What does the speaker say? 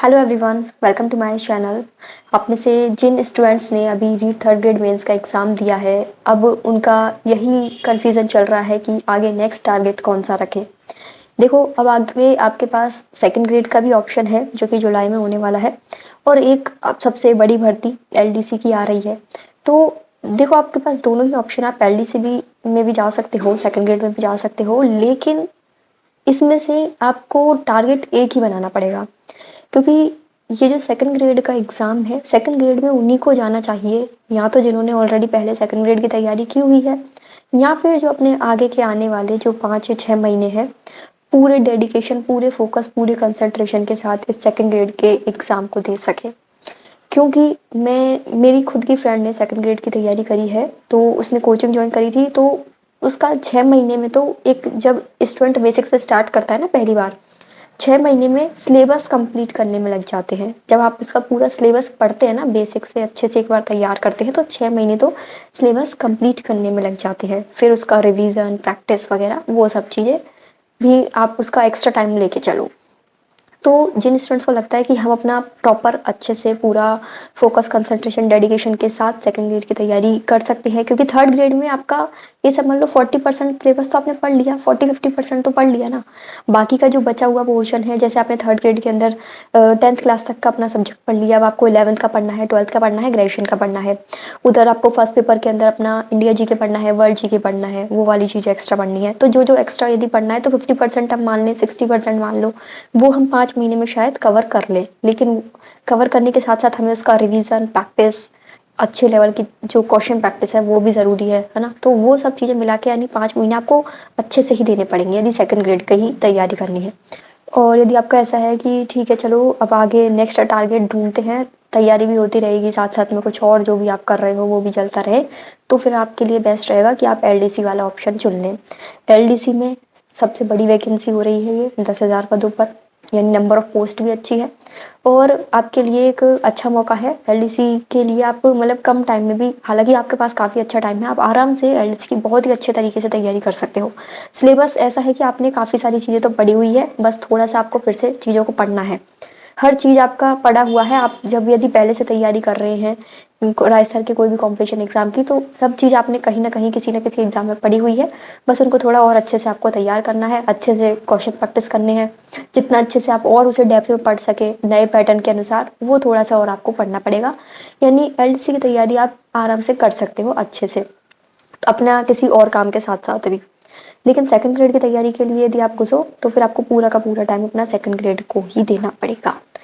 Hello everyone, welcome to my channel. आप में से जिन स्टूडेंट्स ने अभी री थर्ड ग्रेड मेंस का एग्ज़ाम दिया है, अब उनका यही कन्फ्यूज़न चल रहा है कि आगे नेक्स्ट टारगेट कौन सा रखें। देखो, अब आगे आपके पास सेकंड ग्रेड का भी ऑप्शन है जो कि जुलाई में होने वाला है, और एक अब सबसे बड़ी भर्ती एलडीसी की आ रही है। तो देखो, आपके पास दोनों ही ऑप्शन, आप एलडीसी भी में भी जा सकते हो, सेकंड ग्रेड में भी जा सकते हो, लेकिन इसमें से आपको टारगेट एक ही बनाना पड़ेगा। क्योंकि ये जो सेकंड ग्रेड का एग्ज़ाम है, सेकंड ग्रेड में उन्हीं को जाना चाहिए, या तो जिन्होंने ऑलरेडी पहले सेकंड ग्रेड की तैयारी की हुई है, या फिर जो अपने आगे के आने वाले जो 5 या 6 महीने हैं, पूरे डेडिकेशन, पूरे फोकस, पूरे कंसंट्रेशन के साथ इस सेकंड ग्रेड के एग्ज़ाम को दे सकें। क्योंकि मेरी खुद की फ्रेंड ने सेकंड ग्रेड की तैयारी करी है, तो उसने कोचिंग जॉइन करी थी, तो उसका 6 महीने में तो एक जब स्टूडेंट बेसिक से स्टार्ट करता है ना पहली बार, 6 महीने में सिलेबस कंप्लीट करने में लग जाते हैं। जब आप उसका पूरा सिलेबस पढ़ते हैं ना, बेसिक से अच्छे से एक बार तैयार करते हैं, तो 6 महीने तो सिलेबस कंप्लीट करने में लग जाते हैं। फिर उसका रिवीजन, प्रैक्टिस वगैरह वो सब चीज़ें भी आप उसका एक्स्ट्रा टाइम लेके चलो। तो जिन स्टूडेंट्स को लगता है कि हम अपना प्रॉपर अच्छे से पूरा फोकस, कंसंट्रेशन, डेडिकेशन के साथ सेकंड ग्रेड की तैयारी कर सकते हैं, क्योंकि थर्ड ग्रेड में आपका ये समझ लो 40% सिलेबस तो आपने पढ़ लिया, 40-50% तो पढ़ लिया ना। बाकी का जो बचा हुआ पोर्शन है, जैसे आपने थर्ड ग्रेड के अंदर 10th क्लास तक का अपना सब्जेक्ट पढ़ लिया, अब आपको 11th का पढ़ना है, 12th का पढ़ना है, ग्रेजुएशन का पढ़ना है। उधर आपको फर्स्ट पेपर के अंदर अपना इंडिया जी के पढ़ना है, वर्ल्ड जी के पढ़ना है, वो वाली चीज़ें एक्स्ट्रा पढ़नी है। तो जो जो एक्स्ट्रा यदि पढ़ना है, तो 50% हम मान लें, 60% मान लो, वो हम 5 महीने में शायद कवर कर लें। लेकिन कवर करने के साथ-साथ हमें उसका रिवीजन, प्रैक्टिस, अच्छे लेवल की जो क्वेश्चन प्रैक्टिस है वो भी ज़रूरी है ना? तो वो सब चीज़ें मिला के यानी 5 महीने आपको अच्छे से ही देने पड़ेंगे यदि सेकंड ग्रेड की ही तैयारी करनी है। और यदि आपका ऐसा है कि ठीक है, चलो अब आगे नेक्स्ट टारगेट ढूँढते हैं, तैयारी भी होती रहेगी, साथ-साथ में कुछ और जो भी आप कर रहे हो वो भी चलता रहे, तो फिर आपके लिए बेस्ट रहेगा कि आप एलडीसी वाला ऑप्शन चुन लें। एलडीसी में सबसे बड़ी वैकेंसी हो रही है ये 10,000 पदों पर, यानी नंबर ऑफ पोस्ट भी अच्छी है, और आपके लिए एक अच्छा मौका है। एलडीसी के लिए आप मतलब कम टाइम में भी, हालाँकि आपके पास काफ़ी अच्छा टाइम है, आप आराम से एलडीसी की बहुत ही अच्छे तरीके से तैयारी कर सकते हो। सिलेबस ऐसा है कि आपने काफ़ी सारी चीज़ें तो पढ़ी हुई है, बस थोड़ा-सा आपको फिर से चीज़ों को पढ़ना है। हर चीज़ आपका पढ़ा हुआ है, आप जब यदि पहले से तैयारी कर रहे हैं राजस्थान के कोई भी कॉम्पिटिशन एग्ज़ाम की, तो सब चीज़ आपने कहीं न कहीं किसी न किसी एग्ज़ाम में पढ़ी हुई है। बस उनको थोड़ा और अच्छे से आपको तैयार करना है, अच्छे से क्वेश्चन प्रैक्टिस करने हैं। जितना अच्छे से आप और उसे डेप्थ में पढ़ सकें, नए पैटर्न के अनुसार, वो थोड़ा-सा और आपको पढ़ना पड़ेगा। यानी एलडीसी की तैयारी आप आराम से कर सकते हो अच्छे से, अपना किसी और काम के साथ-साथ भी। लेकिन सेकंड ग्रेड की तैयारी के लिए यदि आप घुसो, तो फिर आपको पूरा का पूरा टाइम अपना सेकंड ग्रेड को ही देना पड़ेगा।